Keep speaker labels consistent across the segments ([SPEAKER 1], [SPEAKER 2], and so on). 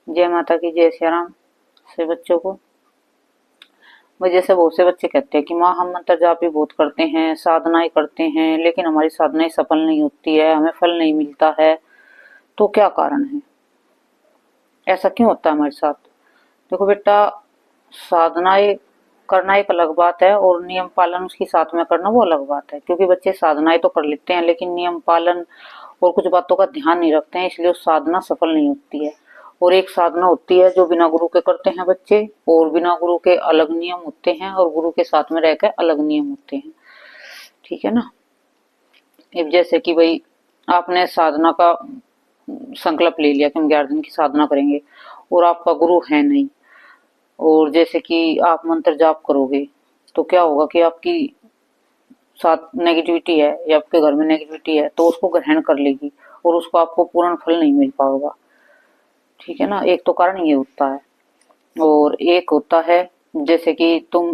[SPEAKER 1] जय माता की, जय सिया राम। से बच्चों को वजह से बहुत से बच्चे कहते हैं कि माँ हम मंत्र जाप भी बहुत करते हैं, साधनाएं करते हैं, लेकिन हमारी साधनाएं सफल नहीं होती है, हमें फल नहीं मिलता है। तो क्या कारण है, ऐसा क्यों होता है हमारे साथ? देखो बेटा, साधनाएं करना एक अलग बात है और नियम पालन उसके साथ में करना वो अलग बात है। क्योंकि बच्चे साधनाएं तो कर लेते हैं लेकिन नियम पालन और कुछ बातों का ध्यान नहीं रखते हैं, इसलिए उस साधना सफल नहीं होती है। और एक साधना होती है जो बिना गुरु के करते हैं बच्चे, और बिना गुरु के अलग नियम होते हैं और गुरु के साथ में रहकर अलग नियम होते हैं। ठीक है ना। अब जैसे कि भाई आपने साधना का संकल्प ले लिया कि हम 11 दिन की साधना करेंगे और आपका गुरु है नहीं, और जैसे कि आप मंत्र जाप करोगे तो क्या होगा कि आपकी साथ नेगेटिविटी है या आपके घर में नेगेटिविटी है तो उसको ग्रहण कर लेगी और उसको आपको पूर्ण फल नहीं मिल पाएगा। ठीक है ना। एक तो कारण ये होता है, और एक होता है जैसे कि तुम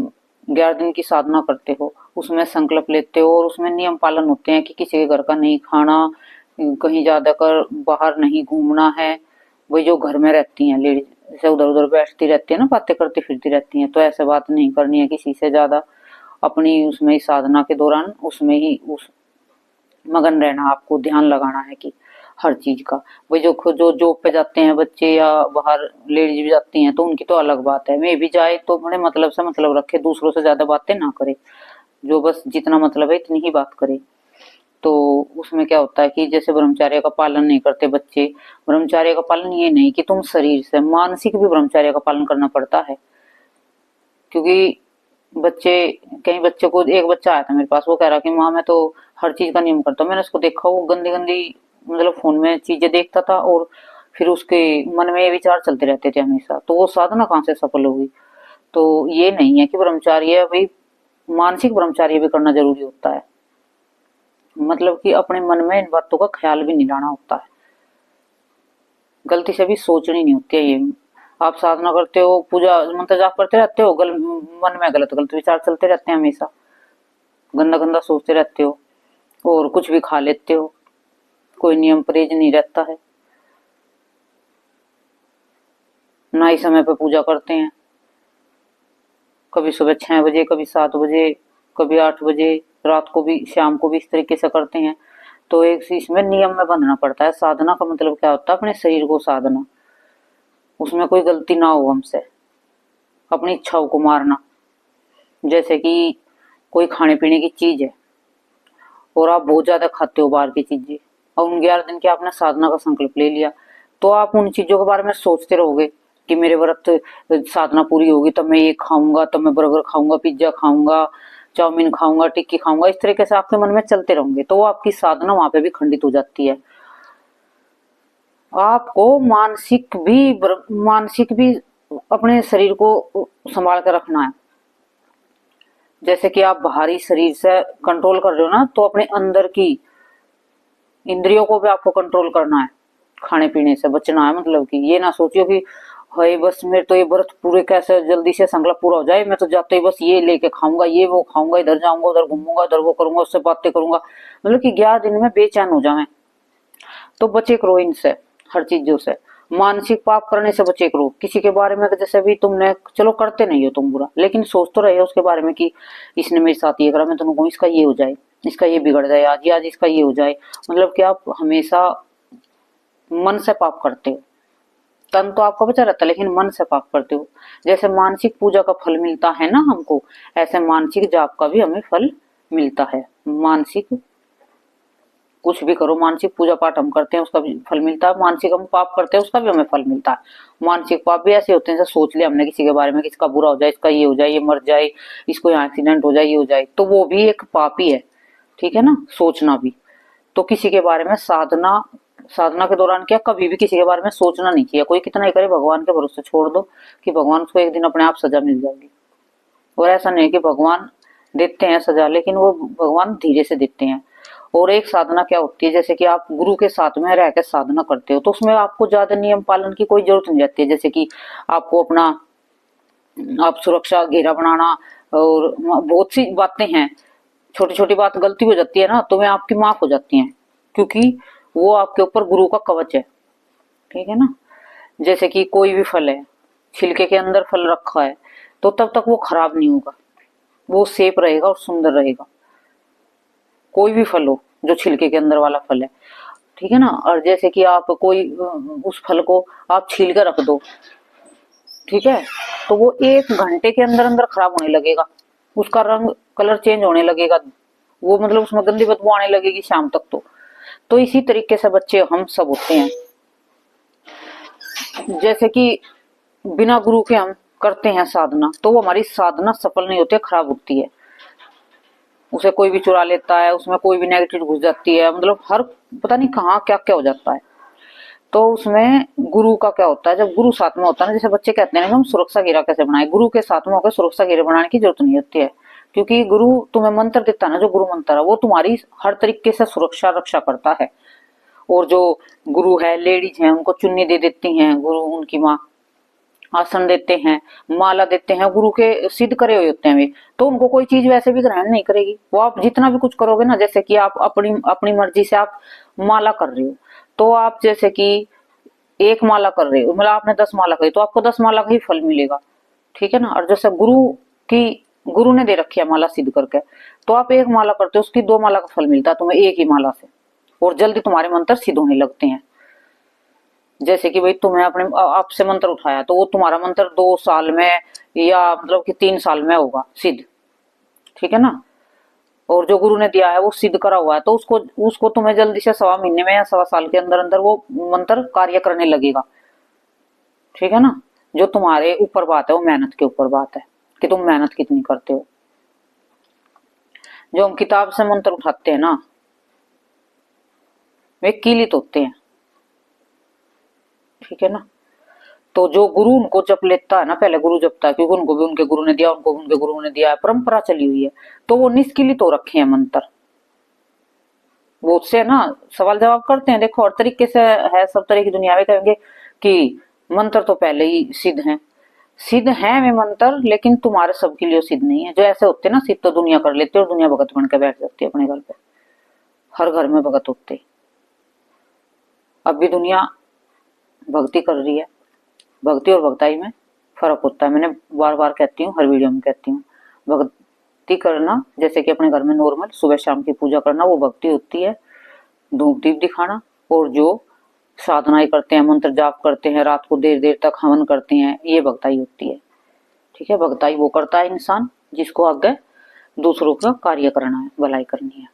[SPEAKER 1] 11 दिन की साधना करते हो, उसमें संकल्प लेते हो और उसमें नियम पालन होते हैं कि किसी के घर का नहीं खाना, कहीं ज्यादा कर बाहर नहीं घूमना है। वही जो घर में रहती हैं लेडीज, जैसे उधर उधर बैठती रहती है ना, बातें करती फिरती रहती हैं, तो ऐसे बात नहीं करनी है किसी से ज्यादा। अपनी उसमें ही साधना के दौरान उसमें ही उस मगन रहना, आपको ध्यान लगाना है कि हर चीज का। वही जो खुद जो जॉब पे जाते हैं बच्चे या बाहर लेडीज भी जाती हैं तो उनकी तो अलग बात है, वे भी जाए तो बड़े मतलब से मतलब रखे, दूसरों से ज्यादा बातें ना करे, जो बस जितना मतलब है इतनी ही बात करे। तो उसमें क्या होता है कि जैसे ब्रह्मचर्य का पालन नहीं करते बच्चे। ब्रह्मचर्य का पालन ये नहीं कि तुम शरीर से, मानसिक भी ब्रह्मचर्य का पालन करना पड़ता है। क्योंकि बच्चे, कई बच्चे को, एक बच्चा आया था मेरे पास, वो कह रहा कि माँ मैं तो हर चीज का नियम करता हूँ। मैंने उसको देखा, वो गंदी गंदी मतलब फोन में चीजें देखता था और फिर उसके मन में ये विचार चलते रहते थे हमेशा, तो वो साधना कहाँ से सफल होगी। तो ये नहीं है कि ब्रह्मचार्य भाई, मानसिक ब्रह्मचार्य भी करना जरूरी होता है। मतलब कि अपने मन में इन बातों का ख्याल भी नहीं लाना होता है, गलती से भी सोचनी नहीं होती है ये। आप साधना करते हो, पूजा मंत्र जाप करते रहते हो, मन में गलत गलत विचार चलते रहते हैं हमेशा, गंदा गंदा सोचते रहते हो और कुछ भी खा लेते हो, कोई नियम परहेज नहीं रहता है, ना ही समय पे पूजा करते हैं। कभी सुबह 6 बजे, कभी 7 बजे, कभी 8 बजे, रात को भी, शाम को भी इस तरीके से करते हैं। तो एक इसमें नियम में बंधना पड़ता है। साधना का मतलब क्या होता है, अपने शरीर को साधना, उसमें कोई गलती ना हो हमसे, अपनी इच्छाओं को मारना। जैसे कि कोई खाने पीने की चीज है और आप बहुत ज्यादा खाते हो बाहर की चीजें, और उन 11 दिन की आपने साधना का संकल्प ले लिया, तो आप उन चीजों के बारे में सोचते रहोगे कि मेरे व्रत साधना पूरी होगी तब मैं ये खाऊंगा, तब मैं बर्गर खाऊंगा, पिज्जा खाऊंगा, चाउमीन खाऊंगा, टिक्की खाऊंगा, इस तरीके से आपके मन में चलते रहोगे, तो वो आपकी साधना वहां पे भी खंडित हो जाती है। आपको मानसिक भी अपने शरीर को संभाल कर रखना है। जैसे कि आप बाहरी शरीर से कंट्रोल कर रहे हो ना, तो अपने अंदर की इंद्रियों को भी आपको कंट्रोल करना है, खाने पीने से बचना है। मतलब कि ये ना सोचियो कि हाय बस मेरे तो ये व्रत पूरे कैसे जल्दी से संकल्प पूरा हो जाए, मैं तो जाते ही बस ये लेके खाऊंगा, ये वो खाऊंगा, इधर जाऊंगा, उधर घूमूंगा, इधर वो करूंगा, उससे बातें करूंगा, मतलब कि 11 दिन में बेचैन हो जाए। तो बचे करो इनसे, हर चीजों से। मानसिक पाप करने से बचे करो। किसी के बारे में जैसे भी तुमने, चलो करते नहीं हो तुम बुरा, लेकिन सोच तो रहे हो उसके बारे में कि इसने मेरे साथ ये करा, मैं तुमको कहूँ इसका ये हो जाए, इसका ये बिगड़ जाए, आज इसका ये हो जाए। मतलब कि आप हमेशा मन से पाप करते हो। तन तो आपका बचा रहता है लेकिन मन से पाप करते हो। जैसे मानसिक पूजा का फल मिलता है ना हमको, ऐसे मानसिक जाप का भी हमें फल मिलता है। मानसिक कुछ भी करो, मानसिक पूजा पाठ हम करते हैं उसका भी फल मिलता है, मानसिक हम पाप करते हैं उसका भी हमें फल मिलता है। मानसिक पाप भी ऐसे होते हैं जैसे सोच लिया हमने किसी के बारे में कि इसका बुरा हो जाए, इसका ये हो जाए, ये मर जाए, इसको यहाँ एक्सीडेंट हो जाए, ये हो जाए, तो वो भी एक पाप ही है। ठीक है ना, सोचना भी। तो किसी के बारे में साधना साधना के दौरान क्या, कभी भी किसी के बारे में सोचना नहीं चाहिए। कोई कितना ही करे, भगवान के भरोसे छोड़ दो कि भगवान उसको एक दिन अपने आप सजा मिल जाएगी। और ऐसा नहीं कि भगवान देते हैं सजा, लेकिन वो भगवान धीरे से देते हैं। और एक साधना क्या होती है, जैसे कि आप गुरु के साथ में रहकर साधना करते हो तो उसमें आपको ज्यादा नियम पालन की कोई जरूरत नहीं रहती है। जैसे कि आपको अपना, आप सुरक्षा घेरा बनाना, और बहुत सी बातें हैं, छोटी छोटी बात गलती हो जाती है ना तो वे आपकी माफ हो जाती हैं, क्योंकि वो आपके ऊपर गुरु का कवच है। ठीक है ना। जैसे कि कोई भी फल है, छिलके के अंदर फल रखा है तो तब तक वो खराब नहीं होगा, वो सेफ रहेगा और सुंदर रहेगा। कोई भी फल हो जो छिलके के अंदर वाला फल है, ठीक है ना। और जैसे कि आप कोई उस फल को आप छील कर रख दो, ठीक है, तो वो 1 घंटे के अंदर अंदर खराब होने लगेगा, उसका रंग कलर चेंज होने लगेगा, वो मतलब उसमें गंदी बदबू आने लगेगी शाम तक। तो इसी तरीके से बच्चे हम सब होते हैं। जैसे कि बिना गुरु के हम करते हैं साधना, तो वो हमारी साधना सफल नहीं होती है, खराब होती है। उसे कोई भी चुरा लेता है, उसमें कोई भी नेगेटिव घुस जाती है, मतलब हर पता नहीं कहाँ क्या क्या हो जाता है। तो उसमें गुरु का क्या होता है, जब गुरु साथ में होता है ना, जैसे बच्चे कहते हैं ना हम सुरक्षा घेरा कैसे बनाए, गुरु के साथ में होकर सुरक्षा घेरा बनाने की जरूरत नहीं होती है। क्योंकि गुरु तुम्हें मंत्र देता है ना, जो गुरु मंत्र है वो तुम्हारी हर तरीके से सुरक्षा रक्षा करता है। और जो गुरु है, लेडीज हैं, उनको चुन्नी दे देती हैं गुरु, उनकी माँ आसन देते हैं, माला देते हैं, गुरु के सिद्ध करे हुए होते हैं वे, तो उनको कोई चीज वैसे भी ग्रहण नहीं करेगी। वो आप जितना भी कुछ करोगे ना, जैसे कि आप अपनी अपनी मर्जी से आप माला कर रहे हो, तो आप जैसे कि 1 माला कर रहे हो, मतलब आपने 10 माला करी तो आपको 10 माला का ही फल मिलेगा, ठीक है ना। और जैसे गुरु ने दे रखी है माला सिद्ध करके, तो आप 1 माला करते हो, उसकी 2 माला का फल मिलता है तुम्हें एक ही माला से, और जल्दी तुम्हारे मंत्र सिद्ध होने लगते हैं। जैसे कि भाई तुम्हें अपने आपसे मंत्र उठाया, तो वो तुम्हारा मंत्र 2 साल में या मतलब कि 3 साल में होगा सिद्ध, ठीक है ना। और जो गुरु ने दिया है वो सिद्ध करा हुआ है, तो उसको उसको तुम्हें जल्दी से 1.25 महीने में या 1.25 साल के अंदर अंदर वो मंत्र कार्य करने लगेगा, ठीक है ना। जो तुम्हारे ऊपर बात है, वो मेहनत के ऊपर बात है कि तुम मेहनत कितनी करते हो। जो हम किताब से मंत्र उठाते हैं ना, वे कीलित होते हैं, ठीक है ना। तो जो गुरु उनको जप लेता है ना, पहले गुरु जपता है, क्योंकि उनको भी उनके गुरु ने दिया, उनको भी उनके गुरु ने दिया है, परंपरा चली हुई है, तो वो निष्किलित हो रखे हैं मंत्र। वो उससे ना सवाल जवाब करते हैं, देखो हर तरीके से है, सब तरह की दुनिया में कहेंगे कि मंत्र तो पहले ही सिद्ध हैं, सिद्ध हैं वे मंत्र, लेकिन तुम्हारे सबके लिए सिद्ध नहीं है। जो ऐसे होते ना सिद्ध, तो दुनिया कर लेते और दुनिया भगत बन के बैठ जाती है अपने घर पे, हर घर में भगत होते। अब भी दुनिया भक्ति कर रही है, भक्ति और भक्ताई में फर्क होता है। मैंने बार बार कहती हूँ, हर वीडियो में कहती हूँ, भक्ति करना जैसे कि अपने घर में नॉर्मल सुबह शाम की पूजा करना, वो भक्ति होती है। धूप दीप दिखाना, और जो साधनाएं करते हैं, मंत्र जाप करते हैं, रात को देर देर तक हवन करते हैं, ये भक्ताई होती है, ठीक है। भक्ताई वो करता है इंसान जिसको आगे दूसरों का कार्य करना है, भलाई करनी है।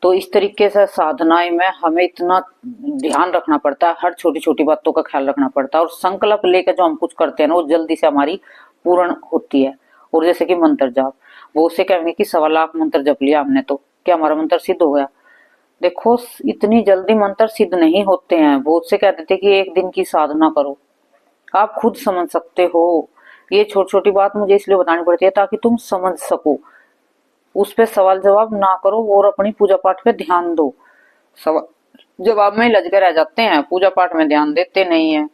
[SPEAKER 1] तो इस तरीके से साधनाएं में हमें इतना ध्यान रखना पड़ता है, हर छोटी छोटी बातों का ख्याल रखना पड़ता है, और संकल्प लेकर जो हम कुछ करते हैं ना, वो जल्दी से हमारी पूर्ण होती है। और जैसे कि मंत्र जाप, वो उससे कहेंगे कि 1.25 लाख मंत्र जप लिया हमने, तो क्या हमारा मंत्र सिद्ध हो गया? देखो इतनी जल्दी मंत्र सिद्ध नहीं होते हैं। बहुत से कहते थे कि 1 दिन की साधना करो, आप खुद समझ सकते हो। ये छोटी छोटी बात मुझे इसलिए बतानी पड़ती है ताकि तुम समझ सको, उस पे सवाल जवाब ना करो और अपनी पूजा पाठ पे ध्यान दो। सवाल जवाब में लग के रह जाते हैं, पूजा पाठ में ध्यान देते नहीं है,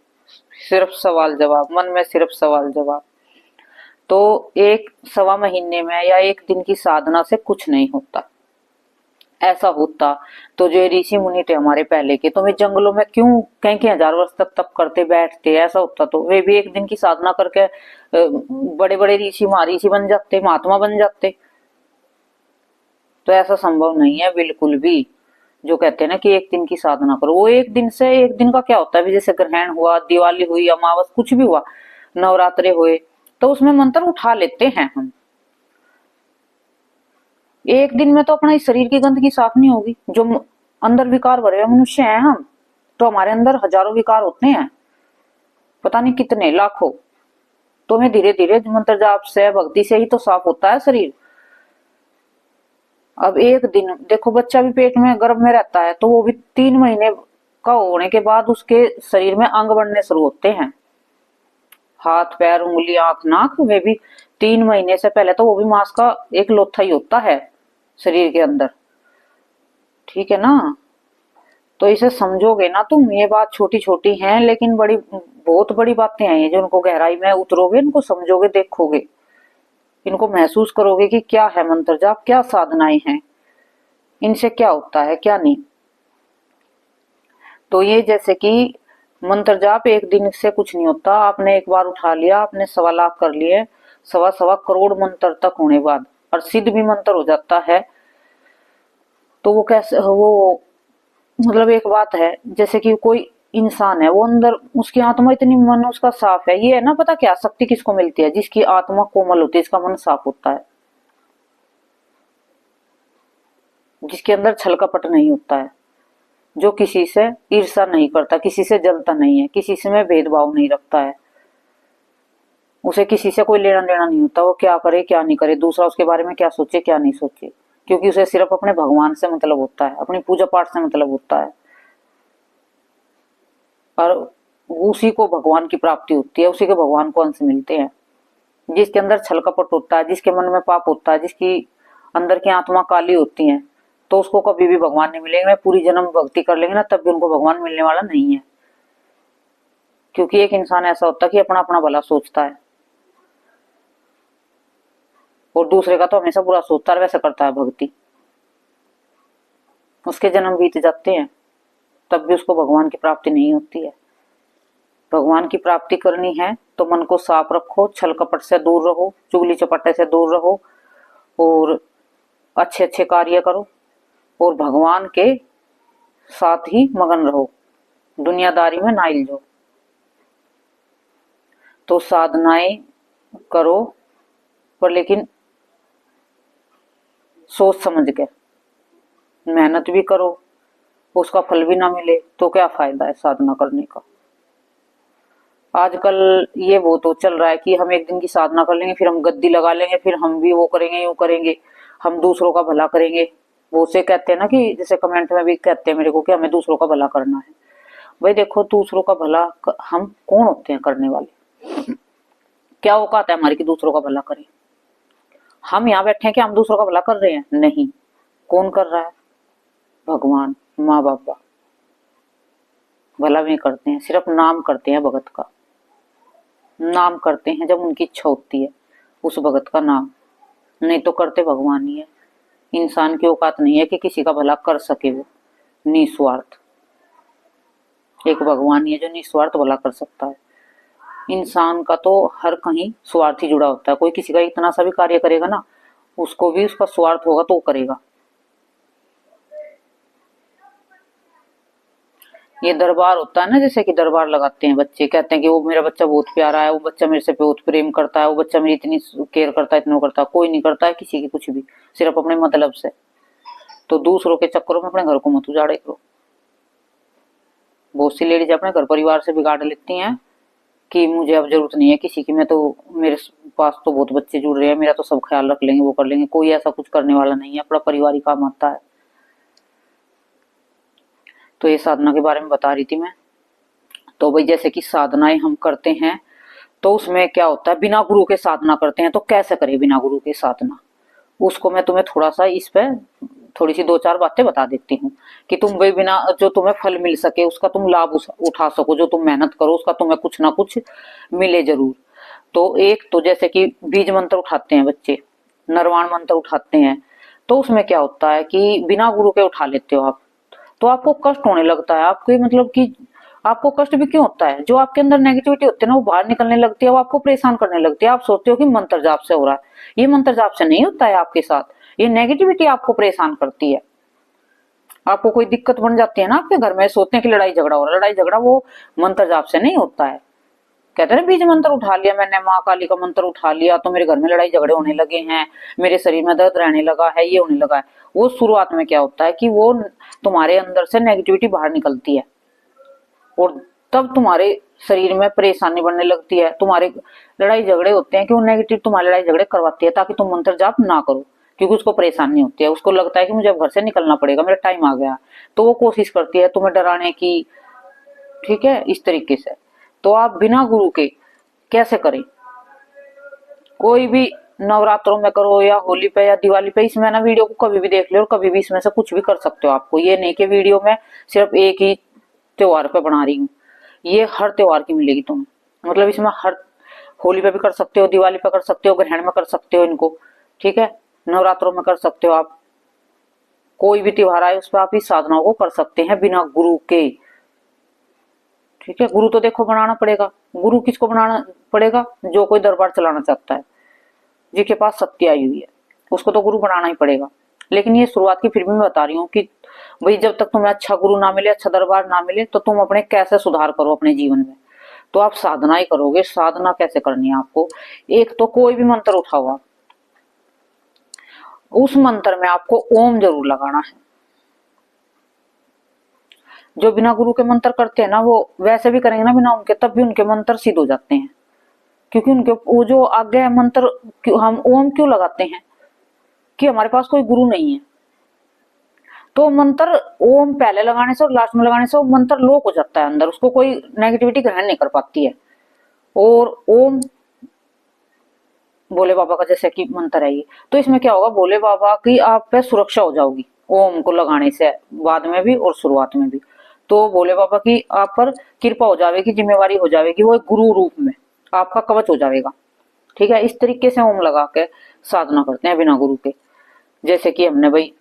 [SPEAKER 1] सिर्फ सवाल जवाब, मन में सिर्फ सवाल जवाब। तो 1 सवा महीने में या 1 दिन की साधना से कुछ नहीं होता। ऐसा होता तो जो ऋषि मुनि थे हमारे पहले के, तो वे जंगलों में क्यों कई हजार वर्ष तक तप करते बैठते? ऐसा होता तो वे भी 1 दिन की साधना करके बड़े बड़े ऋषि महर्षि बन जाते, महात्मा बन जाते। तो ऐसा संभव नहीं है बिल्कुल भी। जो कहते हैं ना कि 1 दिन की साधना करो, वो 1 दिन से 1 दिन का क्या होता है? जैसे ग्रहण हुआ, दिवाली हुई, अमावस कुछ भी हुआ, नवरात्रे हुए, तो उसमें मंत्र उठा लेते हैं हम। 1 दिन में तो अपना इस शरीर की गंदगी साफ नहीं होगी। जो अंदर विकार भरे हुए मनुष्य हैं हम, तो हमारे अंदर हजारों विकार होते हैं, पता नहीं कितने लाखों। तो हमें धीरे धीरे मंत्र जाप से, भक्ति से ही तो साफ होता है शरीर। अब 1 दिन देखो, बच्चा भी पेट में गर्भ में रहता है, तो वो भी 3 महीने का होने के बाद उसके शरीर में अंग बढ़ने शुरू होते हैं, हाथ पैर उंगली आंख नाक, वे भी 3 महीने से पहले तो वो भी मांस का एक लोथा ही होता है शरीर के अंदर, ठीक है ना। तो इसे समझोगे ना तुम, ये बात छोटी छोटी है लेकिन बड़ी बहुत बड़ी बातें हैं ये, जो उनको गहराई में उतरोगे, इनको समझोगे, देखोगे, इनको महसूस करोगे कि क्या है मंत्र जाप, क्या साधनाएं हैं, इनसे क्या होता है क्या नहीं। तो ये जैसे कि मंत्र जाप एक दिन से कुछ नहीं होता। आपने एक बार उठा लिया, आपने 1.25 लाख कर लिए, 1.25 करोड़ मंत्र तक होने बाद और सिद्ध भी मंत्र हो जाता है। तो वो कैसे, वो मतलब एक बात है, जैसे कि कोई इंसान है, वो अंदर उसकी आत्मा इतनी, मन उसका साफ है। ये है ना, पता क्या शक्ति किसको मिलती है? जिसकी आत्मा कोमल होती है, जिसका मन साफ होता है, जिसके अंदर छल कपट नहीं होता है, जो किसी से ईर्ष्या नहीं करता, किसी से जलता नहीं है, किसी से में भेदभाव नहीं रखता है, उसे किसी से कोई लेना देना नहीं होता। वो क्या करे क्या नहीं करे, दूसरा उसके बारे में क्या सोचे क्या नहीं सोचे, क्योंकि उसे सिर्फ अपने भगवान से मतलब होता है, अपनी पूजा पाठ से मतलब होता है। और उसी को भगवान की प्राप्ति होती है, उसी के भगवान को अंश मिलते हैं। जिसके अंदर छल कपट होता है, जिसके मन में पाप होता है, जिसकी अंदर की आत्मा काली होती है, तो उसको कभी भी भगवान नहीं मिलेंगे। पूरी जन्म भक्ति कर लेंगे ना, तब भी उनको भगवान मिलने वाला नहीं है। क्योंकि एक इंसान ऐसा होता है कि अपना अपना भला सोचता है और दूसरे का तो हमेशा बुरा सोचता है, वैसा करता है भक्ति। उसके जन्म बीत जाते हैं, तब भी उसको भगवान की प्राप्ति नहीं होती है। भगवान की प्राप्ति करनी है तो मन को साफ रखो, छल कपट से दूर रहो, चुगली चपटे से दूर रहो और अच्छे अच्छे कार्य करो और भगवान के साथ ही मगन रहो, दुनियादारी में ना इलझो। तो साधनाएं करो, पर लेकिन सोच समझ के मेहनत भी करो, उसका फल भी ना मिले तो क्या फायदा है साधना करने का। आजकल ये वो तो चल रहा है कि हम एक दिन की साधना कर लेंगे, फिर हम गद्दी लगा लेंगे, फिर हम भी वो करेंगे, यूं करेंगे, हम दूसरों का भला करेंगे। वो से कहते हैं ना कि जैसे कमेंट में भी कहते हैं मेरे को कि हमें दूसरों का भला करना है। भाई देखो, दूसरों का भला हम कौन होते हैं करने वाले? क्या औकात है हमारी कि दूसरों का भला करें? हम यहाँ बैठे हैं कि हम दूसरों का भला कर रहे हैं? नहीं। कौन कर रहा है? भगवान, माँ बाबा भला भी करते हैं, सिर्फ नाम करते हैं भगत का। नाम करते हैं जब उनकी इच्छा होती है उस भगत का नाम, नहीं तो करते भगवान ही है। इंसान की औकात नहीं है कि किसी का भला कर सके, वो निस्वार्थ। एक भगवान ही है जो निस्वार्थ भला कर सकता है। इंसान का तो हर कहीं स्वार्थ ही जुड़ा होता है। कोई किसी का इतना सा भी कार्य करेगा ना, उसको भी उसका स्वार्थ होगा तो वो करेगा। ये दरबार होता है ना, जैसे कि दरबार लगाते हैं बच्चे, कहते हैं कि वो मेरा बच्चा बहुत प्यारा है, वो बच्चा मेरे से बहुत प्रेम करता है, वो बच्चा मेरी इतनी केयर करता है, इतना करता है। कोई नहीं करता है किसी की कुछ भी, सिर्फ अपने मतलब से। तो दूसरों के चक्करों में अपने घर को मत उजाड़े करो। बहुत सी लेडीज अपने घर परिवार से बिगाड़ लेती हैं कि मुझे अब जरूरत नहीं है किसी की, मैं तो, मेरे पास तो बहुत बच्चे जुड़ रहे हैं, मेरा तो सब ख्याल रख लेंगे, वो कर लेंगे। कोई ऐसा कुछ करने वाला नहीं है, अपना परिवार ही काम आता है। तो ये साधना के बारे में बता रही थी मैं। तो भाई जैसे कि साधनाएं हम करते हैं तो उसमें क्या होता है, बिना गुरु के साधना करते हैं तो कैसे करें बिना गुरु के साधना, उसको मैं तुम्हें थोड़ा सा इस पे थोड़ी सी 2-4 बातें बता देती हूँ कि तुम भाई बिना, जो तुम्हें फल मिल सके उसका तुम लाभ उठा सको, जो तुम मेहनत करो उसका तुम्हें कुछ ना कुछ मिले जरूर। तो एक तो जैसे कि बीज मंत्र उठाते हैं बच्चे, नरवाण मंत्र उठाते हैं, तो उसमें क्या होता है कि बिना गुरु के उठा लेते हो आप, तो आपको कष्ट होने लगता है। आपके मतलब कि आपको कष्ट भी क्यों होता है? जो आपके अंदर नेगेटिविटी होती है ना, वो बाहर निकलने लगती है, वो आपको परेशान करने लगती है। आप सोचते हो कि मंत्र जाप से हो रहा है, ये मंत्र जाप से नहीं होता है आपके साथ। ये नेगेटिविटी आपको परेशान करती है, आपको कोई दिक्कत बन जाती है ना आपके घर में, सोचते हैं कि लड़ाई झगड़ा हो रहा है। लड़ाई झगड़ा वो मंत्र जाप से नहीं होता है। कहते हैं बीज मंत्र उठा लिया मैंने, माँ काली का मंत्र उठा लिया तो मेरे घर में लड़ाई झगड़े होने लगे हैं, मेरे शरीर में दर्द रहने लगा है, ये होने लगा है। वो शुरुआत में क्या होता है कि वो तुम्हारे अंदर से नेगेटिविटी बाहर निकलती है और तब तुम्हारे शरीर में परेशानी बढ़ने लगती है। तुम्हारे लड़ाई झगड़े होते हैं कि वो नेगेटिव तुम्हारे लड़ाई झगड़े करवाती है ताकि तुम मंत्र जाप ना करो, क्योंकि उसको परेशानी होती है। उसको लगता है कि मुझे अब घर से निकलना पड़ेगा, मेरा टाइम आ गया, तो वो कोशिश करती है तुम्हें डराने की। ठीक है, इस तरीके से। तो आप बिना गुरु के कैसे करें? कोई भी नवरात्रों में करो या होली पे या दिवाली पे, इसमें ना वीडियो को कभी भी देख लो और कभी भी इसमें से कुछ भी कर सकते हो। आपको ये नहीं कि वीडियो में सिर्फ एक ही त्योहार पे बना रही हूँ, ये हर त्योहार की मिलेगी तुम्हें। मतलब इसमें हर, होली पे भी कर सकते हो, दिवाली पे कर सकते हो, ग्रहण में कर सकते हो इनको। ठीक है, नवरात्रों में कर सकते हो आप, कोई भी त्योहार आए उस पर आप इस साधनाओं को कर सकते हैं बिना गुरु के। ठीक है, गुरु तो देखो बनाना पड़ेगा। गुरु किसको बनाना पड़ेगा? जो कोई दरबार चलाना चाहता है, जिसके पास शक्ति आई हुई है, उसको तो गुरु बनाना ही पड़ेगा। लेकिन ये शुरुआत की फिर भी मैं बता रही हूँ कि भाई जब तक तुम्हें अच्छा गुरु ना मिले, अच्छा दरबार ना मिले, तो तुम अपने कैसे सुधार करो अपने जीवन में? तो आप साधना ही करोगे। साधना कैसे करनी है आपको? एक तो कोई भी मंत्र उठाओ आप, उस मंत्र में आपको ओम जरूर लगाना है। जो बिना गुरु के मंत्र करते हैं ना, वो वैसे भी करेंगे ना बिना उनके, तब भी उनके मंत्र सिद्ध हो जाते हैं। क्योंकि उनके वो जो आगे है मंत्र, हम ओम क्यों लगाते हैं? कि हमारे पास कोई गुरु नहीं है। तो मंत्र ओम पहले लगाने से और लास्ट में लगाने से वो मंत्र लॉक हो जाता है अंदर, उसको कोई नेगेटिविटी ग्रहण नहीं कर पाती है। और ओम भोले बाबा का जैसे कि मंत्र है ये, तो इसमें क्या होगा, भोले बाबा की आप पे सुरक्षा हो जाओगी ओम को लगाने से, बाद में भी और शुरुआत में भी। तो भोले बाबा की आप पर कृपा हो जाएगी, जिम्मेवारी हो जाएगी, वो एक गुरु रूप में आपका कवच हो जाएगा। ठीक है, इस तरीके से ओम लगा के साधना करते हैं बिना गुरु के। जैसे कि हमने भाई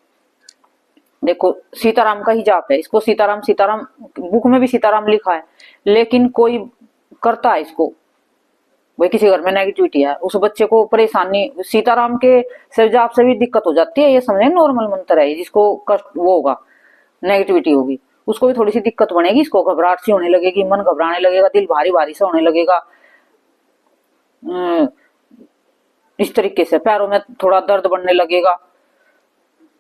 [SPEAKER 1] देखो, सीताराम का ही जाप है, इसको सीताराम सीताराम बुक में भी सीताराम लिखा है, लेकिन कोई करता है इसको, भाई किसी घर में नेगेटिविटी है, उस बच्चे को परेशानी, सीताराम के से जाप से भी दिक्कत हो जाती है, ये समझे नॉर्मल मंत्र है। जिसको कष्ट वो होगा, नेगेटिविटी होगी, उसको भी थोड़ी सी दिक्कत बनेगी, इसको घबराहट सी होने लगेगी, मन घबराने लगेगा, दिल भारी भारी सा होने लगेगा, इस तरीके से पैरों में थोड़ा दर्द बढ़ने लगेगा,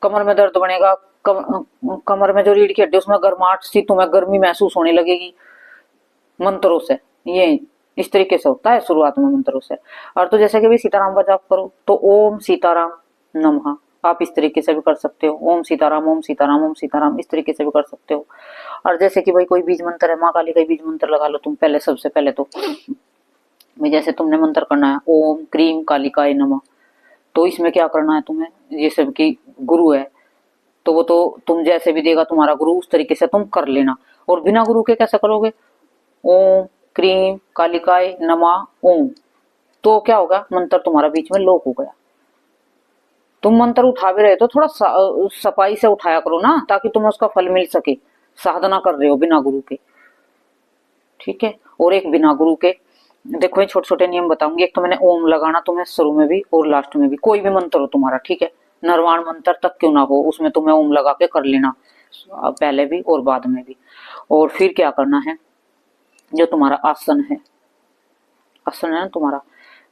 [SPEAKER 1] कमर में दर्द बनेगा, कमर में जो रीढ़ की हड्डी उसमें गर्माहट सी, तुम्हें गर्मी महसूस होने लगेगी मंत्रों से। ये इस तरीके से होता है शुरुआत में मंत्रों से। और तो जैसे कि भी सीताराम का जाप करो, तो ओम सीताराम नमः आप इस तरीके से भी कर सकते हो। ओम सीताराम ओम सीताराम ओम सीताराम इस तरीके से भी कर सकते हो। और जैसे कि भाई कोई बीज मंत्र है, माँ काली का बीज मंत्र लगा लो तुम पहले, सबसे पहले तो भाई जैसे तुमने मंत्र करना है ओम क्रीम कालिकाय नमः, तो इसमें क्या करना है तुम्हें, ये सब की गुरु है तो वो तो तुम जैसे भी देगा तुम्हारा गुरु, उस तरीके से तुम कर लेना। और बिना गुरु के कैसे करोगे? ओम क्रीम कालिकाय नमः ओम, तो क्या होगा, मंत्र तुम्हारा बीच में लोक हो गया। तुम मंत्र उठा भी रहे तो थोड़ा सफाई से उठाया करो ना, ताकि तुम्हें उसका फल मिल सके। साधना कर रहे हो बिना गुरु के, ठीक है। और एक बिना गुरु के देखो, ये छोटे छोटे नियम बताऊंगी। एक तो मैंने ओम लगाना तुम्हें शुरू में भी और लास्ट में भी, कोई भी मंत्र हो तुम्हारा, ठीक है, निर्वाण मंत्र तक क्यों ना हो, उसमें तुम्हें ओम लगा के कर लेना, पहले भी और बाद में भी। और फिर क्या करना है, जो तुम्हारा आसन है, आसन है ना तुम्हारा,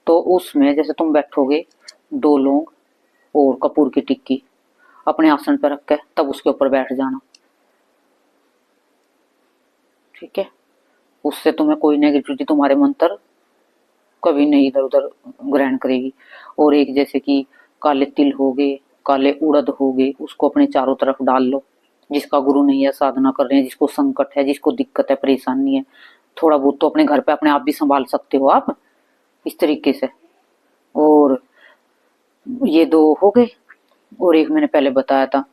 [SPEAKER 1] तो उसमें जैसे तुम बैठोगे, 2 लौंग और कपूर की टिक्की अपने आसन पर रख के तब उसके ऊपर बैठ जाना, ठीक है। उससे तुम्हें कोई नेगेटिविटी, तुम्हारे मंत्र कभी नहीं इधर उधर ग्रहण करेगी। और एक जैसे कि काले तिल हो गए, काले उड़द हो गए, उसको अपने चारों तरफ डाल लो। जिसका गुरु नहीं है, साधना कर रहे हैं, जिसको संकट है, जिसको दिक्कत है, परेशानी है, थोड़ा बहुत तो अपने घर पे अपने आप भी संभाल सकते हो आप इस तरीके से। और ये 2 हो गए। और एक मैंने पहले बताया था,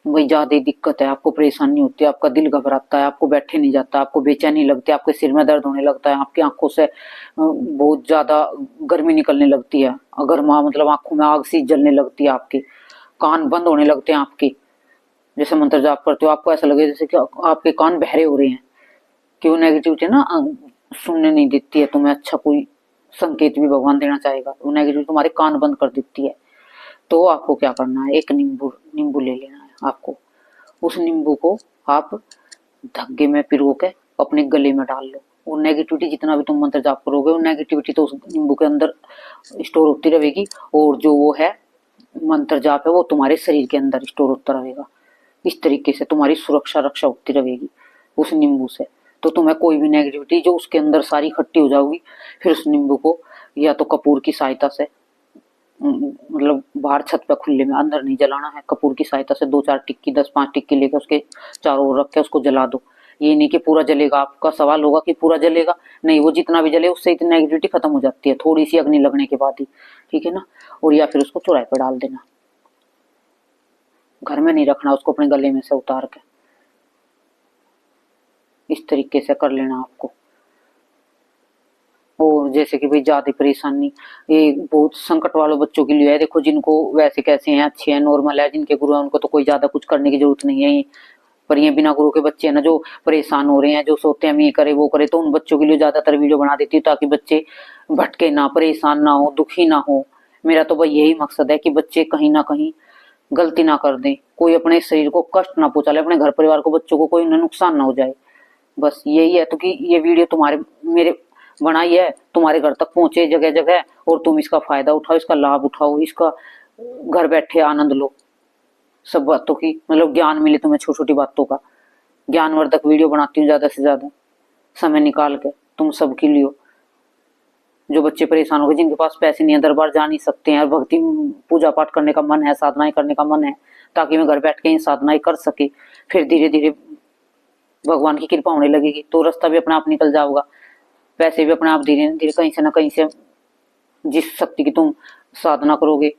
[SPEAKER 1] वही ज्यादा दिक्कत है, आपको परेशानी होती है, आपका दिल घबराता है, आपको बैठे नहीं जाता, आपको बेचैनी लगती है, आपके सिर में दर्द होने लगता है, आपकी आंखों से बहुत ज्यादा गर्मी निकलने लगती है, अगर मतलब आंखों में आग सी जलने लगती है, आपके कान बंद होने लगते हैं आपके, जैसे मंत्र जाप करते हो आपको ऐसा लगे जैसे कि आपके कान बहरे हो रहे हैं, कि वो नेगेटिविटी ना सुनने नहीं देती है तुम्हें, अच्छा कोई संकेत भी भगवान देना चाहेगा, वो नेगेटिविटी तुम्हारे कान बंद कर देती है। तो आपको क्या करना है, एक नींबू ले लेना है आपको, उस नींबू को आप धागे में पिरो के अपने गले में डाल लो। वो नेगेटिविटी जितना भी तुम मंत्र जाप करोगे, वो नेगेटिविटी तो उस नींबू के अंदर स्टोर होती रहेगी, और जो वो है मंत्र जाप है वो तुम्हारे शरीर के अंदर स्टोर होता रहेगा। इस तरीके से तुम्हारी सुरक्षा रक्षा होती रहेगी उस नींबू से। तो तुम्हें कोई भी नेगेटिविटी जो उसके अंदर सारी इकट्ठी हो जाओगी, फिर उस नींबू को या तो कपूर की सहायता से, मतलब बाहर छत पे खुले में, अंदर नहीं जलाना है, कपूर की सहायता से 2-4 टिक्की 10-5 टिक्की लेकर उसके चारों ओर रख के उसको जला दो। ये नहीं कि पूरा जलेगा, आपका सवाल होगा कि पूरा जलेगा, नहीं, वो जितना भी जले उससे इतनी नेगेटिविटी खत्म हो जाती है थोड़ी सी अग्नि लगने के बाद ही, ठीक है ना। और या फिर उसको चौराहे पर डाल देना, घर में नहीं रखना उसको, अपने गले में से उतार के इस तरीके से कर लेना आपको। और जैसे कि भाई ज्यादा परेशानी, ये बहुत संकट वालों बच्चों के लिए है, देखो जिनको वैसे कैसे हैं, अच्छे हैं, नॉर्मल है, जिनके गुरु हैं उनको तो कोई ज्यादा कुछ करने की जरूरत नहीं है, पर ये बिना गुरु के बच्चे है ना जो परेशान हो रहे हैं, जो सोते हैं हम ये करे वो करे, तो उन बच्चों के लिए ज्यादातर वीडियो बना देती हूँ ताकि बच्चे भटके ना, परेशान ना हो, दुखी ना हो। मेरा तो भाई यही मकसद है कि बच्चे कहीं ना कहीं गलती ना कर दें, कोई अपने शरीर को कष्ट ना पहुंचा ले, अपने घर परिवार को, बच्चों को कोई नुकसान ना हो जाए, बस यही है। तो कि ये वीडियो तुम्हारे मेरे बनाई है, तुम्हारे घर तक पहुंचे जगह जगह, और तुम इसका फायदा उठाओ, इसका लाभ उठाओ, इसका घर बैठे आनंद लो। सब बातों की मतलब ज्ञान मिले तुम्हें, छोटी छोटी बातों का ज्ञानवर्धक वीडियो बनाती हूँ ज्यादा से ज्यादा समय निकाल के तुम सबके लिए। जो बच्चे परेशान हो गए, जिनके पास पैसे नहीं है, दरबार जा नहीं सकते हैं, और भक्ति पूजा पाठ करने का मन है, साधनाएं करने का मन है, ताकि मैं घर बैठ के इन साधनाएं कर सके, फिर धीरे धीरे भगवान की कृपा होने लगेगी, तो रास्ता भी अपने आप निकल जाओगा, पैसे भी अपने आप धीरे धीरे कहीं से ना कहीं से, जिस शक्ति की तुम साधना करोगे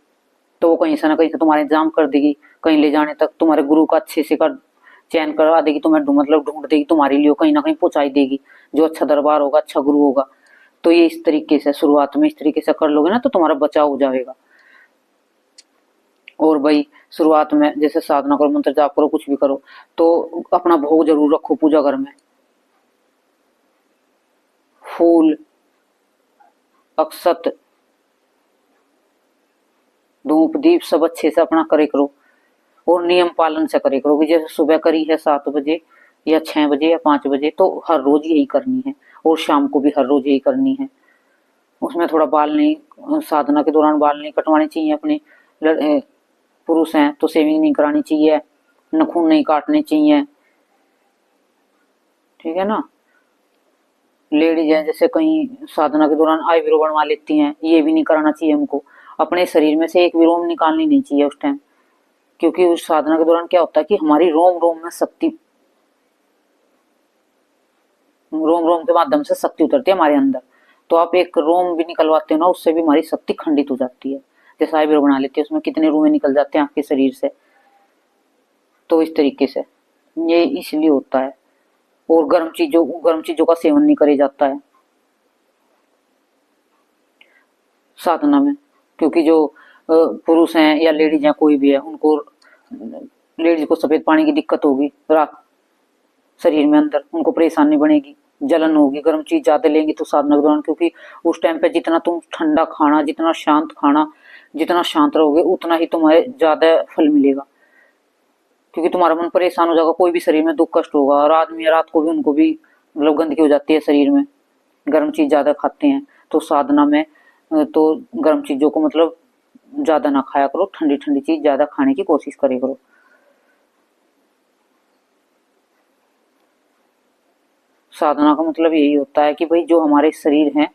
[SPEAKER 1] तो वो कहीं से ना कहीं से तुम्हारे इंतजाम कर देगी, कहीं ले जाने तक तुम्हारे गुरु का अच्छे से कर चयन करवा देगी, तुम्हें मतलब ढूंढ देगी, तुम्हारे लिए कहीं ना कहीं पहुंचाई देगी, जो अच्छा दरबार होगा, अच्छा गुरु होगा। तो ये इस तरीके से शुरुआत में इस तरीके से कर लोगे ना तो तुम्हारा बचाव हो जाएगा। और भाई शुरुआत में जैसे साधना करो, मंत्र जाप करो, कुछ भी करो, तो अपना भोग जरूर रखो पूजा घर में, फूल, अक्षत, धूप, दीप सब अच्छे से अपना करे करो, और नियम पालन से करे करो। जैसे सुबह करी है 7 बजे या 6 बजे या 5 बजे, तो हर रोज यही करनी है, और शाम को भी हर रोज यही करनी है। उसमें थोड़ा बाल नहीं, साधना के दौरान बाल नहीं कटवाने चाहिए अपने, पुरुष हैं तो शेविंग नहीं करानी चाहिए, नखून नहीं काटने चाहिए, ठीक है ना। लेडीज हैं जैसे कहीं साधना के दौरान आईब्रो बनवा लेती हैं, ये भी नहीं कराना चाहिए हमको। अपने शरीर में से एक भी रोम निकालनी नहीं चाहिए उस टाइम, क्योंकि उस साधना के दौरान क्या होता है कि हमारी रोम रोम में शक्ति, रोम रोम के माध्यम से शक्ति उतरती है हमारे अंदर। तो आप एक रोम भी निकलवाते हो ना, उससे भी हमारी शक्ति खंडित हो जाती है। जैसे आईब्रो बना लेती है, उसमें कितने रूमें निकल जाते हैं आपके शरीर से, तो इस तरीके से ये इसलिए होता है। और गर्म चीजों का सेवन नहीं करे जाता है साधना में, क्योंकि जो पुरुष हैं या लेडीज हैं कोई भी है, उनको, लेडीज को सफेद पानी की दिक्कत होगी रात शरीर में अंदर, उनको परेशानी बनेगी, जलन होगी, गर्म चीज ज्यादा लेंगी तो साधना के दौरान, क्योंकि उस टाइम पे जितना तुम ठंडा खाना, जितना शांत खाना, जितना शांत रहोगे उतना ही तुम्हारे ज्यादा फल मिलेगा, क्योंकि तुम्हारा मन परेशान हो जाएगा, कोई भी शरीर में दुख कष्ट होगा। और आदमी रात को भी उनको भी मतलब गंदगी हो जाती है शरीर में, गर्म चीज ज्यादा खाते हैं, तो साधना में तो गर्म चीजों को मतलब ज्यादा ना खाया करो, ठंडी ठंडी चीज ज्यादा खाने की कोशिश करे करो। साधना का मतलब यही होता है कि भाई जो हमारे शरीर हैं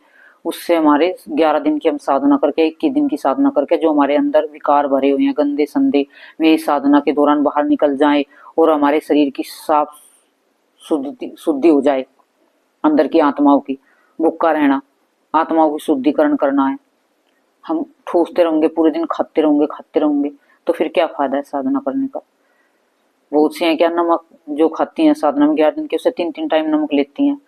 [SPEAKER 1] उससे हमारे 11 दिन की हम साधना करके, 21 दिन की साधना करके, जो हमारे अंदर विकार भरे हुए हैं गंदे संदे, वे इस साधना के दौरान बाहर निकल जाएं, और हमारे शरीर की साफ शुद्धि हो जाए। अंदर की आत्माओं की, भूखा रहना, आत्माओं की शुद्धिकरण करना है। हम ठूसते रहेंगे पूरे दिन, खाते रहेंगे, तो फिर क्या फायदा है साधना करने का। बहुत सी हैं क्या नमक जो खाती हैं साधना में 11 दिन के, उससे 3-3 टाइम नमक लेती हैं।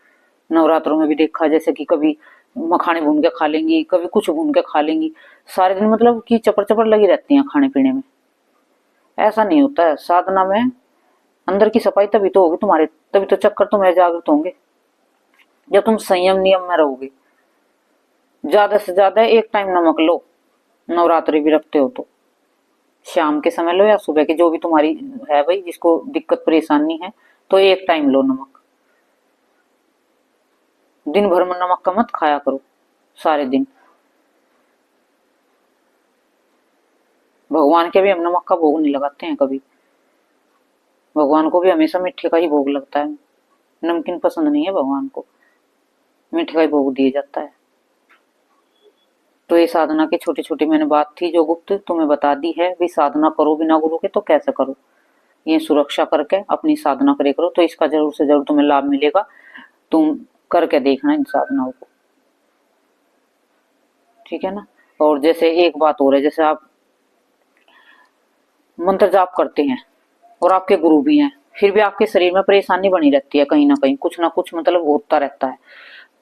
[SPEAKER 1] नवरात्रों में भी देखा जैसे कि कभी मखाने भून के खा लेंगी, कभी कुछ भून के खा लेंगी, सारे दिन मतलब कि चपर चपर लगी रहती हैं खाने पीने में। ऐसा नहीं होता है साधना में, अंदर की सफाई तभी तो होगी तुम्हारे, तभी तो चक्कर तुम्हें जागृत होंगे, जब तुम संयम नियम में रहोगे। ज्यादा से ज्यादा 1 टाइम नमक लो, नवरात्रि भी रखते हो तो शाम के समय लो या सुबह के, जो भी तुम्हारी है भाई, जिसको दिक्कत परेशानी है तो 1 टाइम लो नमक। दिन भर में नमक का मत खाया करो सारे दिन। भगवान के भी हम नमक का भोग नहीं लगाते हैं कभी, भगवान को भी हमेशा मीठे का ही भोग लगता है, नमकीन पसंद नहीं है भगवान को, मीठे का ही भोग दिया जाता है। तो ये साधना की छोटी छोटी मैंने बात थी जो गुप्त तुम्हें बता दी है। भी साधना करो बिना गुरु के तो कैसे करो, ये सुरक्षा करके अपनी साधना करे करो, तो इसका जरूर से जरूर तुम्हें लाभ मिलेगा। तुम करके देखना इन साधनाओं को, ठीक है ना। और जैसे एक बात और है, जैसे आप मंत्र जाप करते हैं और आपके गुरु भी हैं, फिर भी आपके शरीर में परेशानी बनी रहती है, कहीं ना कहीं कुछ ना कुछ मतलब होता रहता है,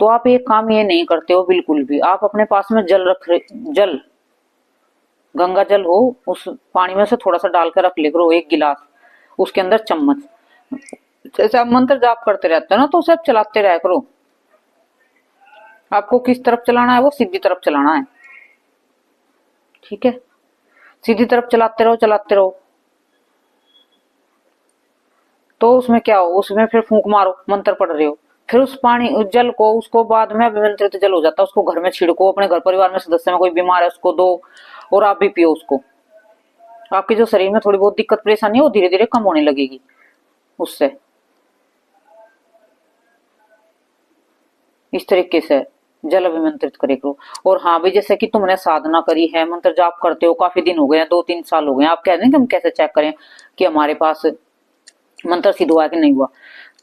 [SPEAKER 1] तो आप एक काम ये नहीं करते हो बिल्कुल भी। आप अपने पास में जल, गंगा जल हो, उस पानी में से थोड़ा सा डालकर रख ले करो 1 गिलास, उसके अंदर चम्मच जैसे आप मंत्र जाप करते रहते हो ना, तो उसे आप चलाते रहा करो। आपको किस तरफ चलाना है, वो सीधी तरफ चलाना है, ठीक है। सीधी तरफ चलाते रहो, चलाते रहो। तो उसमें क्या हो, उसमें फिर फूंक मारो, मंत्र पढ़ रहे हो, फिर उस पानी उस जल को, उसको बाद में अभिमंत्रित जल हो जाता है, उसको घर में छिड़को, अपने घर परिवार में सदस्य में कोई बीमार है उसको दो, और आप भी पियो उसको। आपके जो शरीर में थोड़ी बहुत दिक्कत परेशानी है वो धीरे धीरे कम होने लगेगी उससे। इस तरीके से जल अभिमंत्रित करे करो। और हाँ भी, जैसे कि तुमने साधना करी है, मंत्र जाप करते हो, काफी दिन हो गए हैं, 2-3 साल हो गए हैं, आप कह रहे हैं कि हम कैसे चेक करें कि हमारे पास मंत्र सिद्ध हुआ कि नहीं हुआ।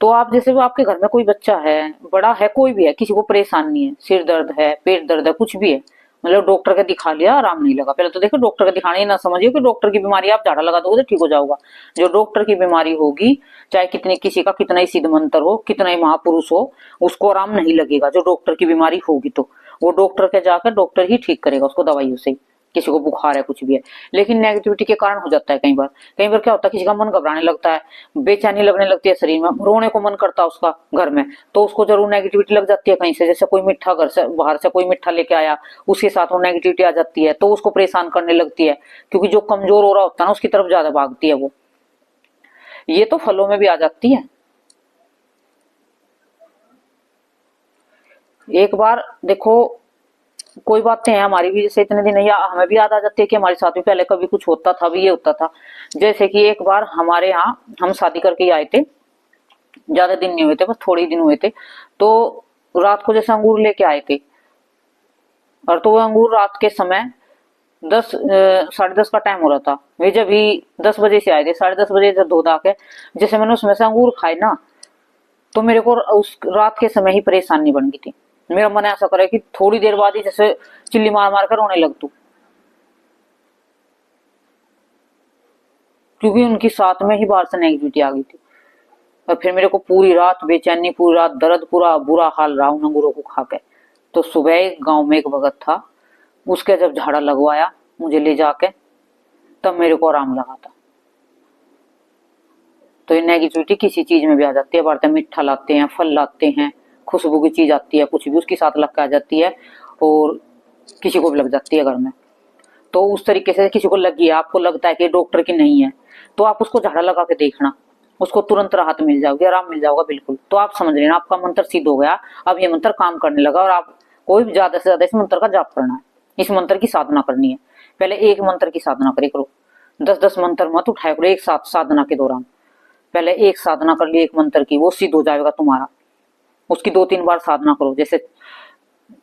[SPEAKER 1] तो आप जैसे वो आपके घर में कोई बच्चा है, बड़ा है, कोई भी है, किसी को परेशानी है, सिर दर्द है, पेट दर्द है, कुछ भी है, मतलब डॉक्टर के दिखा लिया, आराम नहीं लगा, पहले तो देखो डॉक्टर के दिखाने, ना समझिए कि डॉक्टर की बीमारी आप झाड़ा लगा दोगे तो ठीक हो जाओगा। जो डॉक्टर की बीमारी होगी, चाहे कितने किसी का कितना ही सिद्ध मंत्र हो, कितना ही महापुरुष हो, उसको आराम नहीं लगेगा। जो डॉक्टर की बीमारी होगी तो वो डॉक्टर के जाकर डॉक्टर ही ठीक करेगा उसको दवाइयों से। किसी को बुखार है, कुछ भी है, लेकिन नेगेटिविटी के कारण हो जाता है कई बार। कई बार क्या होता है, किसी का मन घबराने लगता है, बेचैनी लगने लगती है शरीर में, रोने को मन करता है उसका घर में, तो उसको जरूर नेगेटिविटी लग जाती है कहीं से। जैसे कोई मीठा घर से बाहर से कोई मीठा लेके आया, उसके साथ वो नेगेटिविटी आ जाती है, तो उसको परेशान करने लगती है, क्योंकि जो कमजोर हो रहा होता है ना उसकी तरफ ज्यादा भागती है वो। ये तो फलों में भी आ जाती है। एक बार देखो, कोई बातें हैं हमारी भी, जैसे इतने दिन या हमें भी याद आ जाती है कि हमारे साथ भी पहले कभी कुछ होता था, भी ये होता था। जैसे कि एक बार हमारे यहाँ हम शादी करके आए थे, ज्यादा दिन नहीं हुए थे, बस थोड़े ही दिन हुए थे। तो रात को जैसे अंगूर लेके आए थे, और तो वो अंगूर रात के समय 10 साढ़े 10 का टाइम हो रहा था। वे जब भी 10 बजे से आए थे, 10:30 बजे जब धो धा के जैसे मैंने उसमें से अंगूर खाए ना, तो मेरे को उस रात के समय ही परेशानी बन गई थी। मेरा मन ऐसा करे कि थोड़ी देर बाद ही जैसे चिल्ली मार मार कर रोने लग तू, क्योंकि उनकी साथ में ही बाहर से नेगेटिविटी आ गई थी। और फिर मेरे को पूरी रात बेचैनी, पूरी रात दर्द, पूरा बुरा हाल रहा उन अंगूरों को खा के। तो सुबह एक गांव में एक भगत था, उसके जब झाड़ा लगवाया मुझे ले जाके, तब मेरे को आराम लगा था। तो ये नेगेटिविटी किसी चीज में भी आ जाती है। बढ़ते मीठा लाते हैं, फल लाते हैं, खुशबू की चीज आती है, कुछ भी उसके साथ लग के आ जाती है, और किसी को भी लग जाती है घर में। तो उस तरीके से किसी को लगी है, आपको लगता है कि डॉक्टर की नहीं है, तो आप उसको झाड़ा लगा के देखना, उसको तुरंत राहत मिल जाएगी, आराम मिल जाएगा बिल्कुल। तो आप समझ लेना आपका मंत्र सिद्ध हो गया, अब ये मंत्र काम करने लगा, और आप कोई ज्यादा से ज्यादा इस मंत्र का जाप करना है, इस मंत्र की साधना करनी है। पहले एक मंत्र की साधना करे करो, 10-10 मंत्र मत उठाया करो एक साथ साधना के दौरान। पहले एक साधना कर ली एक मंत्र की, वो सिद्ध हो जाएगा तुम्हारा। उसकी 2-3 बार साधना करो। जैसे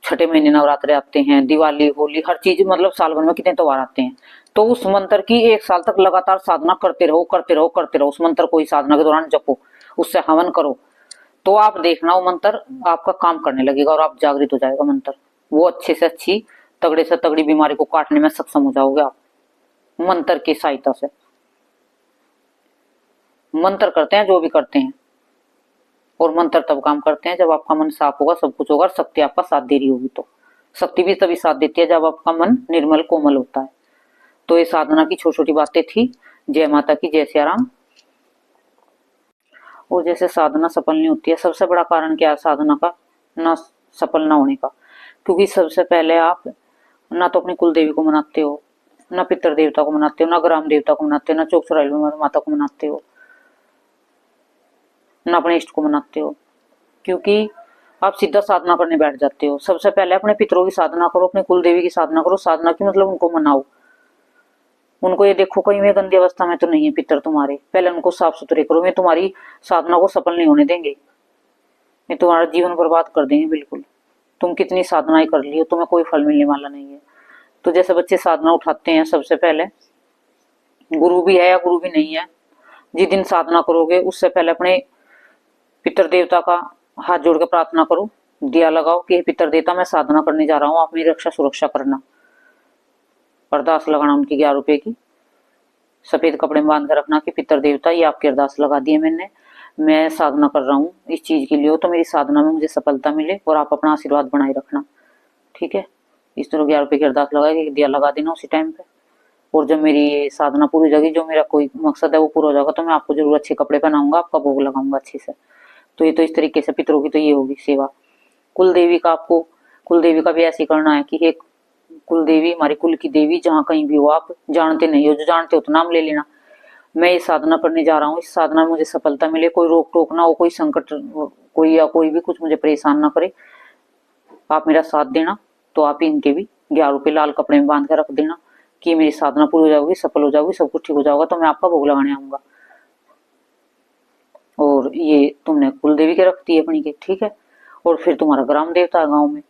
[SPEAKER 1] छठे महीने नवरात्रे आते हैं, दिवाली, होली, हर चीज, मतलब साल भर में कितने त्योहार आते हैं, तो उस मंत्र की 1 साल तक लगातार साधना करते रहो, करते रहो, करते रहो। उस मंत्र को ही साधना के दौरान जपो, उससे हवन करो, तो आप देखना वो मंत्र आपका काम करने लगेगा और आप जागृत हो जाएगा मंत्र। वो अच्छे से अच्छी, तगड़े से तगड़ी बीमारी को काटने में सक्षम हो जाओगे आप मंत्र की सहायता से। मंत्र करते हैं जो भी करते हैं, और मंत्र तब काम करते हैं जब आपका मन साफ होगा, सब कुछ होगा, और शक्ति आपका साथ दे रही होगी। तो शक्ति भी तभी साथ देती है जब आपका मन निर्मल कोमल होता है। तो ये साधना की छोटी छोटी बातें थी। जय माता की, जय सिया राम। और जैसे साधना सफल नहीं होती है, सबसे बड़ा कारण क्या है साधना का ना सफल ना होने का? क्योंकि सबसे पहले आप ना तो अपनी कुल देवी को मनाते हो, ना पितर देवता को मनाते हो, ना ग्राम देवता को मनाते हो, ना चौक चौराहे माता को मनाते हो, ना अपने इष्ट को मनाते हो। क्योंकि आप सीधा साधना करने बैठ जाते हो। सबसे पहले अपने पितरों की साधना करो, अपने कुल देवी की साधना करो। साधना की मतलब उनको मनाओ, उनको ये देखो कहीं वे गंदी अवस्था में तो नहीं है पितर तुम्हारे, पहले उनको साफ सुथरे करो। वे तुम्हारी साधना को सफल नहीं होने देंगे, वे तुम्हारा जीवन बर्बाद कर देंगे बिल्कुल। तुम कितनी साधनाएं कर ली हो, तुम्हें कोई फल मिलने वाला नहीं है। तो जैसे बच्चे साधना उठाते हैं, सबसे पहले गुरु भी है या गुरु भी नहीं है, जिस दिन साधना करोगे उससे पहले अपने पितर देवता का हाथ जोड़ के प्रार्थना करो, दिया लगाओ कि पितर देवता मैं साधना करने जा रहा हूँ, आप मेरी रक्षा सुरक्षा करना। अरदास लगाना उनकी 11 रुपए की, सफेद कपड़े में बांध कर रखना कि पितर देवता ये आपकी अरदास लगा दी है मैंने, मैं साधना कर रहा हूँ इस चीज के लिए, हो तो मेरी साधना में मुझे सफलता मिले और आप अपना आशीर्वाद बनाए रखना। ठीक है, इस तरह 11 रुपए की अरदास लगा के दिया लगा देना उसी टाइम पे। और जब मेरी ये साधना पूरी हो जाएगी, जो मेरा कोई मकसद है वो पूरा हो जाएगा, तो मैं आपको जरूर अच्छे कपड़े पहनाऊंगा, आपका भोग लगाऊंगा अच्छे से। तो ये तो इस तरीके से पितरों की तो ये होगी सेवा। कुल देवी का आपको, कुल देवी का भी ऐसे ही करना है कि एक कुल देवी, हमारे कुल की देवी जहाँ कहीं भी हो, आप जानते नहीं हो, जो जानते हो तो नाम ले लेना। मैं ये साधना करने जा रहा हूँ, इस साधना में मुझे सफलता मिले, कोई रोक टोक ना हो, कोई संकट कोई या कोई भी कुछ मुझे परेशान ना करे, आप मेरा साथ देना। तो आप इनके भी 11 रुपये लाल कपड़े में बांध कर रख देना कि मेरी साधना पूरी हो जाएगी, सफल हो जाओगी, सब कुछ ठीक हो जाएगा, तो मैं आपका भोग लगाने आऊंगा। और ये तुमने कुल देवी के रख दी है अपनी के, ठीक है। और फिर तुम्हारा ग्राम देवता है गाँव में,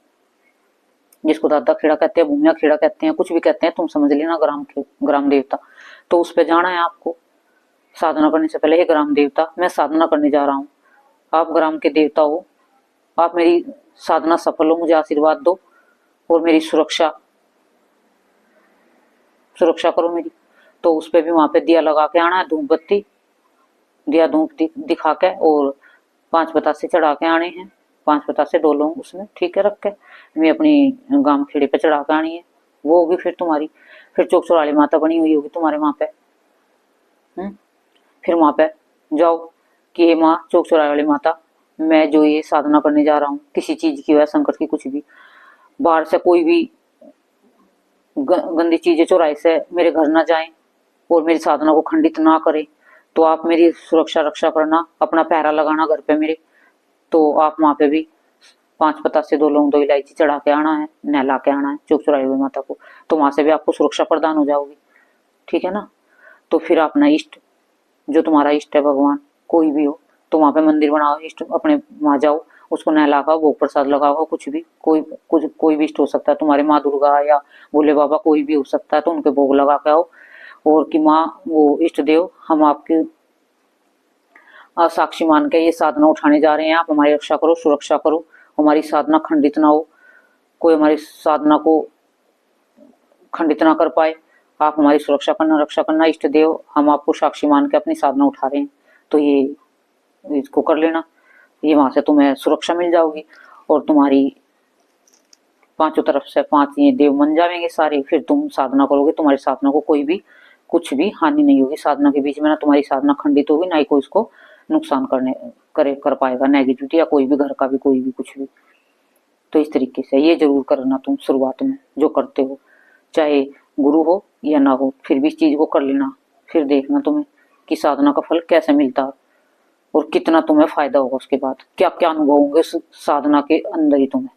[SPEAKER 1] जिसको दादा खेड़ा कहते हैं, भूमिया खेड़ा कहते हैं, कुछ भी कहते हैं, तुम समझ लेना, ग्राम देवता। तो उस पर जाना है आपको साधना करने से पहले। हे ग्राम देवता, मैं साधना करने जा रहा हूँ, आप ग्राम के देवता हो, आप मेरी साधना सफल हो, मुझे आशीर्वाद दो और मेरी सुरक्षा सुरक्षा करो मेरी। तो उस पर भी वहां पे दिया लगा के आना है, धूप बत्ती दिया धूप दिखा के, और 5 बतासे चढ़ा के आने हैं, 5 बतासे डोलो उसमें, ठीक है, रख के मैं अपनी गांव खेड़े पे चढ़ा के आनी है। वो होगी फिर तुम्हारी, फिर चौक चौराली माता बनी हुई होगी तुम्हारे वहां पे। फिर वहां पे जाओ कि हे माँ चौक चौराहे वाली माता, मैं जो ये साधना करने जा रहा हूँ, किसी चीज की हो, संकट की, कुछ भी, बाहर से कोई भी गंदी चीजें चौराहे से मेरे घर ना जाए और मेरी साधना को खंडित ना करे, तो आप मेरी सुरक्षा रक्षा करना, अपना पहरा लगाना घर पे मेरे। तो आप वहां पे भी 5 पतासे, 2 लौंग, 2 इलायची चढ़ा के आना है, नहला के आना है चौक चौराहे हुए माता को, तो वहां से भी आपको सुरक्षा प्रदान हो जाओगी, ठीक है ना। तो फिर अपना इष्ट, जो तुम्हारा इष्ट है भगवान कोई भी हो, तो वहां पे मंदिर बनाओ, इष्ट अपने वहां जाओ, उसको नहलाओ, भोग प्रसाद लगाओ, कुछ भी, कोई भी इष्ट हो सकता है तुम्हारे, माँ दुर्गा या भोले बाबा, कोई भी हो सकता है, तो उनके भोग लगा के आओ। और कि माँ वो इष्ट देव, हम आपके साक्षी मान के ये साधना उठाने जा रहे हैं, आप हमारी रक्षा करो, सुरक्षा करो, हमारी साधना खंडित ना हो, कोई हमारी साधना को खंडित ना कर पाए, आप हमारी सुरक्षा करना, रक्षा करना इष्ट देव, हम आपको साक्षी मान के अपनी साधना उठा रहे हैं, तो ये इसको कर लेना, ये वहां से तुम्हें सुरक्षा मिल जाओगी। और तुम्हारी 5 तरफ से 5 ये देव मन जाएंगे सारे, फिर तुम साधना करोगे, तुम्हारी साधना को कोई भी कुछ भी हानि नहीं होगी, साधना के बीच में ना तुम्हारी साधना खंडित होगी, ना ही कोई इसको नुकसान कर पाएगा, नेगेटिविटी या कोई भी घर का भी कोई भी कुछ भी। तो इस तरीके से ये जरूर करना तुम शुरुआत में जो करते हो, चाहे गुरु हो या ना हो, फिर भी इस चीज को कर लेना, फिर देखना तुम्हें कि साधना का फल कैसे मिलता है और कितना तुम्हें फायदा होगा, उसके बाद क्या क्या अनुभव होंगे उस साधना के अंदर ही तुम्हें,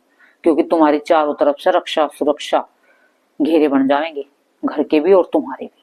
[SPEAKER 1] क्योंकि तुम्हारे चारों तरफ से रक्षा सुरक्षा घेरे बन जाएंगे, घर के भी और तुम्हारे भी।